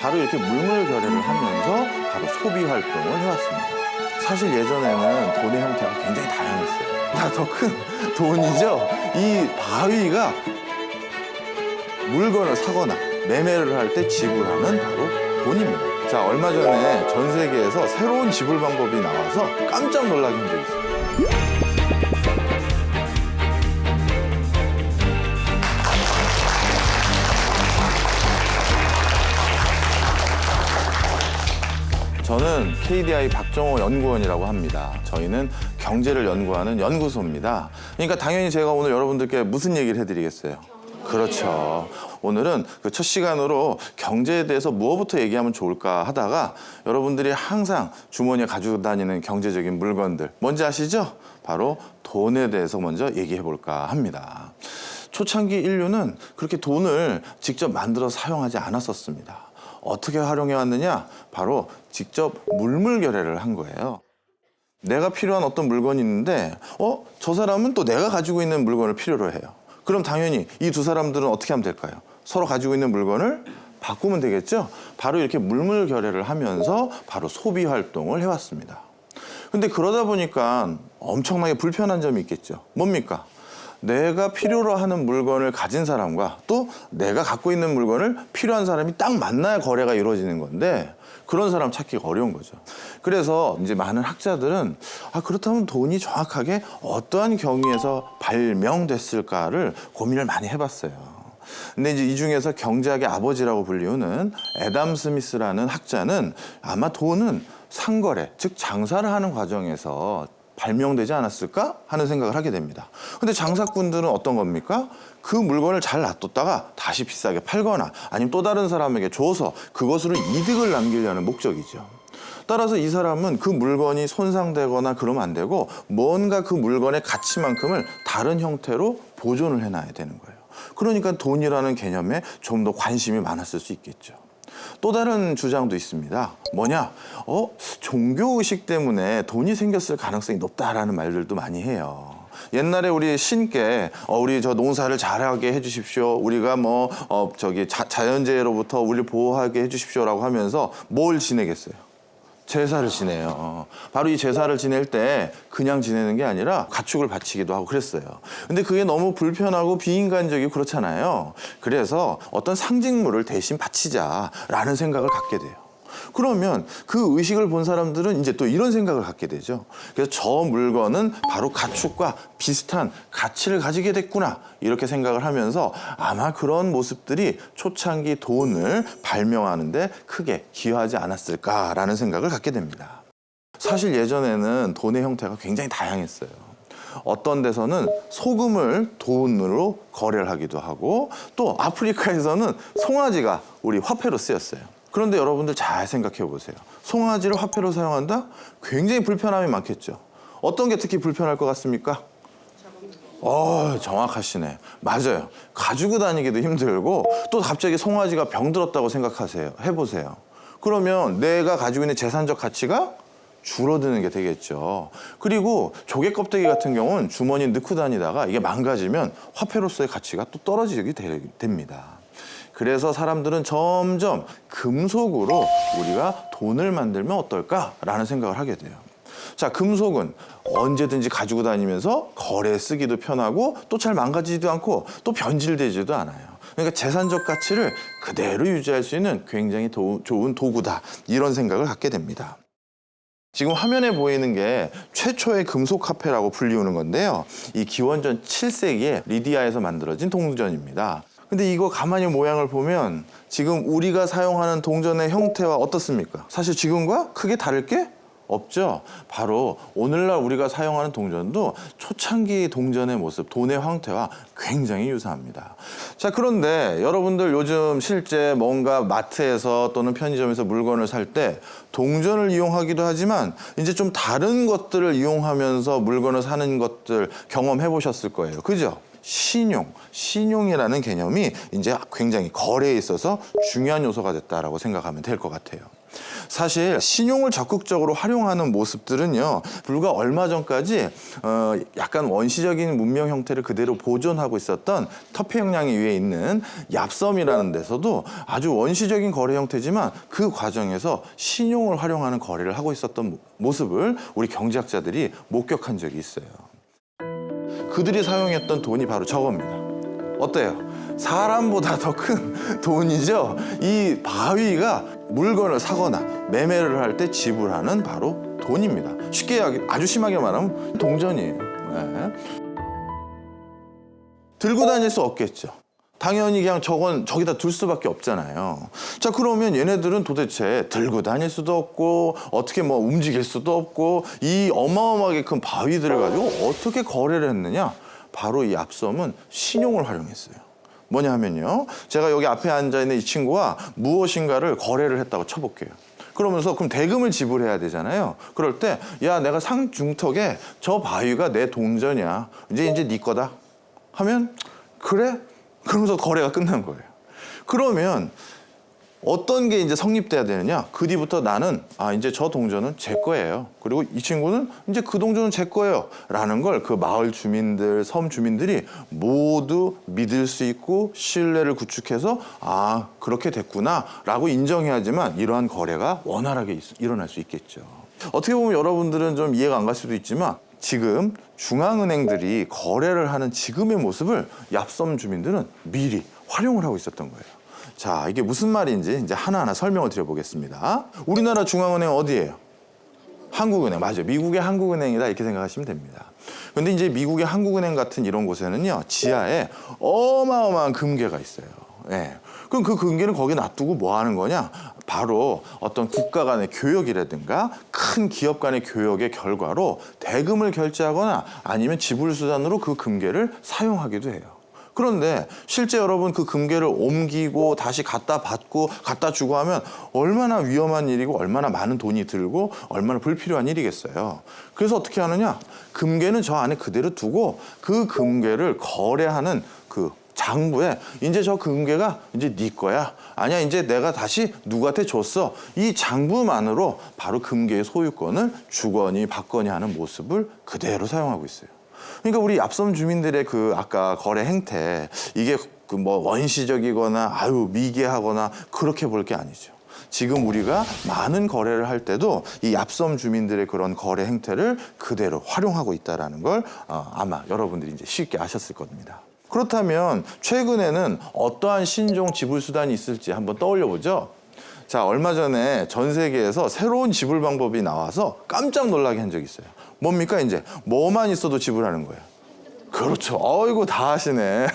바로 이렇게 물물교래를 하면서 바로 소비 활동을 해왔습니다. 사실 예전에는 돈의 형태가 굉장히 다양했어요. 더 큰 돈이죠. 이 바위가 물건을 사거나 매매를 할 때 지불하는 바로 돈입니다. 자, 얼마 전에 전 세계에서 새로운 지불 방법이 나와서 깜짝 놀라긴 적이 있어요. 저는 KDI 박정호 연구원이라고 합니다. 저희는 경제를 연구하는 연구소입니다. 그러니까 당연히 제가 오늘 여러분들께 무슨 얘기를 해드리겠어요? 그렇죠. 오늘은 그 첫 시간으로 경제에 대해서 무엇부터 얘기하면 좋을까 하다가 여러분들이 항상 주머니에 가지고 다니는 경제적인 물건들 뭔지 아시죠? 바로 돈에 대해서 먼저 얘기해 볼까 합니다. 초창기 인류는 그렇게 돈을 직접 만들어 사용하지 않았었습니다. 어떻게 활용해 왔느냐? 바로 직접 물물교래를 한 거예요. 내가 필요한 어떤 물건이 있는데 저 사람은 또 내가 가지고 있는 물건을 필요로 해요. 그럼 당연히 이 두 사람들은 어떻게 하면 될까요? 서로 가지고 있는 물건을 바꾸면 되겠죠? 바로 이렇게 물물교래를 하면서 바로 소비 활동을 해왔습니다. 근데 그러다 보니까 엄청나게 불편한 점이 있겠죠. 뭡니까? 내가 필요로 하는 물건을 가진 사람과 또 내가 갖고 있는 물건을 필요한 사람이 딱 만나야 거래가 이루어지는 건데 그런 사람 찾기가 어려운 거죠. 그래서 이제 많은 학자들은 그렇다면 돈이 정확하게 어떠한 경위에서 발명됐을까를 고민을 많이 해봤어요. 근데 이제 이 중에서 경제학의 아버지라고 불리우는 애담 스미스라는 학자는 아마 돈은 상거래, 즉 장사를 하는 과정에서 발명되지 않았을까 하는 생각을 하게 됩니다. 근데 장사꾼들은 어떤 겁니까? 그 물건을 잘 놔뒀다가 다시 비싸게 팔거나 아니면 또 다른 사람에게 줘서 그것으로 이득을 남기려는 목적이죠. 따라서 이 사람은 그 물건이 손상되거나 그러면 안 되고 뭔가 그 물건의 가치만큼을 다른 형태로 보존을 해놔야 되는 거예요. 그러니까 돈이라는 개념에 좀 더 관심이 많았을 수 있겠죠. 또 다른 주장도 있습니다. 뭐냐? 종교의식 때문에 돈이 생겼을 가능성이 높다라는 말들도 많이 해요. 옛날에 우리 신께 우리 저 농사를 잘하게 해주십시오. 우리가 자연재해로부터 우리를 보호하게 해주십시오라고 하면서 뭘 지내겠어요? 제사를 지내요. 바로 이 제사를 지낼 때 그냥 지내는 게 아니라 가축을 바치기도 하고 그랬어요. 근데 그게 너무 불편하고 비인간적이고 그렇잖아요. 그래서 어떤 상징물을 대신 바치자라는 생각을 갖게 돼요. 그러면 그 의식을 본 사람들은 이제 또 이런 생각을 갖게 되죠. 그래서 저 물건은 바로 가축과 비슷한 가치를 가지게 됐구나 이렇게 생각을 하면서 아마 그런 모습들이 초창기 돈을 발명하는 데 크게 기여하지 않았을까라는 생각을 갖게 됩니다. 사실 예전에는 돈의 형태가 굉장히 다양했어요. 어떤 데서는 소금을 돈으로 거래를 하기도 하고 또 아프리카에서는 송아지가 우리 화폐로 쓰였어요. 그런데 여러분들 잘 생각해 보세요. 송아지를 화폐로 사용한다? 굉장히 불편함이 많겠죠. 어떤 게 특히 불편할 것 같습니까? 정확하시네. 맞아요. 가지고 다니기도 힘들고 또 갑자기 송아지가 병들었다고 생각하세요. 해보세요. 그러면 내가 가지고 있는 재산적 가치가 줄어드는 게 되겠죠. 그리고 조개 껍데기 같은 경우는 주머니에 넣고 다니다가 이게 망가지면 화폐로서의 가치가 또 떨어지게 됩니다. 그래서 사람들은 점점 금속으로 우리가 돈을 만들면 어떨까라는 생각을 하게 돼요. 자, 금속은 언제든지 가지고 다니면서 거래에 쓰기도 편하고 또 잘 망가지지도 않고 또 변질되지도 않아요. 그러니까 재산적 가치를 그대로 유지할 수 있는 굉장히 좋은 도구다. 이런 생각을 갖게 됩니다. 지금 화면에 보이는 게 최초의 금속 화폐라고 불리우는 건데요. 이 기원전 7세기에 리디아에서 만들어진 동전입니다. 근데 이거 가만히 모양을 보면 지금 우리가 사용하는 동전의 형태와 어떻습니까? 사실 지금과 크게 다를 게 없죠. 바로 오늘날 우리가 사용하는 동전도 초창기 동전의 모습, 돈의 형태와 굉장히 유사합니다. 자, 그런데 여러분들 요즘 실제 뭔가 마트에서 또는 편의점에서 물건을 살 때 동전을 이용하기도 하지만 이제 좀 다른 것들을 이용하면서 물건을 사는 것들 경험해 보셨을 거예요. 그죠? 신용이라는 개념이 이제 굉장히 거래에 있어서 중요한 요소가 됐다라고 생각하면 될 것 같아요. 사실 신용을 적극적으로 활용하는 모습들은요, 불과 얼마 전까지 약간 원시적인 문명 형태를 그대로 보존하고 있었던 터평양 위에 있는 얍섬이라는 데서도 아주 원시적인 거래 형태지만 그 과정에서 신용을 활용하는 거래를 하고 있었던 모습을 우리 경제학자들이 목격한 적이 있어요. 그들이 사용했던 돈이 바로 저겁니다. 어때요? 사람보다 더 큰 돈이죠. 이 바위가 물건을 사거나 매매를 할 때 지불하는 바로 돈입니다. 쉽게 아주 심하게 말하면 동전이에요. 네. 들고 다닐 수 없겠죠. 당연히 그냥 저기다 둘 수밖에 없잖아요. 자, 그러면 얘네들은 도대체 들고 다닐 수도 없고 어떻게 뭐 움직일 수도 없고 이 어마어마하게 큰 바위들을 가지고 어떻게 거래를 했느냐? 바로 이 얍섬은 신용을 활용했어요. 뭐냐 하면요, 제가 여기 앞에 앉아있는 이 친구와 무엇인가를 거래를 했다고 쳐볼게요. 그러면서 그럼 대금을 지불해야 되잖아요. 그럴 때 야, 내가 상중턱에 저 바위가 내 동전이야. 이제 네 거다 하면 그래? 그러면서 거래가 끝난 거예요. 그러면 어떤 게 이제 성립돼야 되느냐? 그 뒤부터 나는 이제 저 동전은 제 거예요. 그리고 이 친구는 이제 그 동전은 제 거예요. 라는 걸 그 마을 주민들, 섬 주민들이 모두 믿을 수 있고 신뢰를 구축해서 그렇게 됐구나 라고 인정해야지만 이러한 거래가 원활하게 일어날 수 있겠죠. 어떻게 보면 여러분들은 좀 이해가 안 갈 수도 있지만 지금 중앙은행들이 거래를 하는 지금의 모습을 얍섬 주민들은 미리 활용을 하고 있었던 거예요. 자, 이게 무슨 말인지 이제 하나하나 설명을 드려보겠습니다. 우리나라 중앙은행 어디예요? 한국은행. 맞아요. 미국의 한국은행이다 이렇게 생각하시면 됩니다. 근데 이제 미국의 한국은행 같은 이런 곳에는요, 지하에 어마어마한 금괴가 있어요. 예. 그럼 그 금괴는 거기 놔두고 뭐 하는 거냐? 바로 어떤 국가 간의 교역이라든가 큰 기업 간의 교역의 결과로 대금을 결제하거나 아니면 지불수단으로 그 금괴를 사용하기도 해요. 그런데 실제 여러분 그 금괴를 옮기고 다시 갖다 받고 갖다 주고 하면 얼마나 위험한 일이고 얼마나 많은 돈이 들고 얼마나 불필요한 일이겠어요. 그래서 어떻게 하느냐? 금괴는 저 안에 그대로 두고 그 금괴를 거래하는 그 장부에 이제 저 금괴가 이제 네 거야. 아니야, 이제 내가 다시 누구한테 줬어. 이 장부만으로 바로 금괴의 소유권을 주거니 받거니 하는 모습을 그대로 사용하고 있어요. 그러니까 우리 얍섬 주민들의 그 아까 거래 행태, 이게 그 뭐 원시적이거나 미개하거나 그렇게 볼 게 아니죠. 지금 우리가 많은 거래를 할 때도 이 얍섬 주민들의 그런 거래 행태를 그대로 활용하고 있다는 걸 아마 여러분들이 이제 쉽게 아셨을 겁니다. 그렇다면 최근에는 어떠한 신종 지불 수단이 있을지 한번 떠올려 보죠. 자, 얼마 전에 전 세계에서 새로운 지불 방법이 나와서 깜짝 놀라게 한 적이 있어요. 뭡니까? 이제 뭐만 있어도 지불하는 거예요. 그렇죠. 어이구, 다 하시네.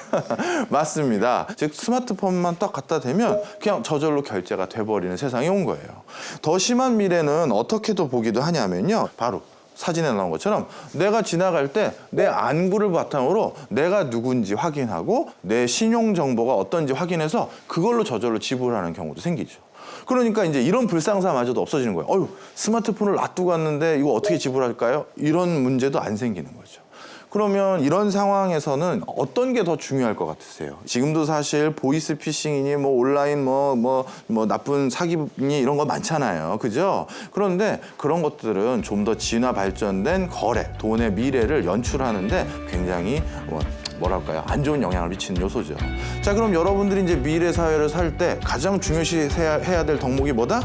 맞습니다. 즉 스마트폰만 딱 갖다 대면 그냥 저절로 결제가 돼버리는 세상이 온 거예요. 더 심한 미래는 어떻게도 보기도 하냐면요, 바로 사진에 나온 것처럼 내가 지나갈 때 내 안구를 바탕으로 내가 누군지 확인하고 내 신용 정보가 어떤지 확인해서 그걸로 저절로 지불하는 경우도 생기죠. 그러니까 이제 이런 불상사마저도 없어지는 거예요. 스마트폰을 놔두고 왔는데 이거 어떻게 지불할까요? 이런 문제도 안 생기는 거죠. 그러면 이런 상황에서는 어떤 게 더 중요할 것 같으세요? 지금도 사실 보이스 피싱이니 뭐 온라인 뭐 나쁜 사기니 이런 거 많잖아요. 그죠? 그런데 그런 것들은 좀 더 진화 발전된 거래, 돈의 미래를 연출하는데 굉장히 뭐랄까요? 안 좋은 영향을 미치는 요소죠. 자, 그럼 여러분들이 이제 미래 사회를 살 때 가장 중요시해야 될 덕목이 뭐다?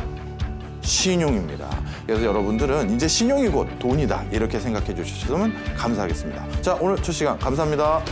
신용입니다. 그래서 여러분들은 이제 신용이 곧 돈이다 이렇게 생각해 주셨으면 감사하겠습니다. 자, 오늘 첫 시간 감사합니다.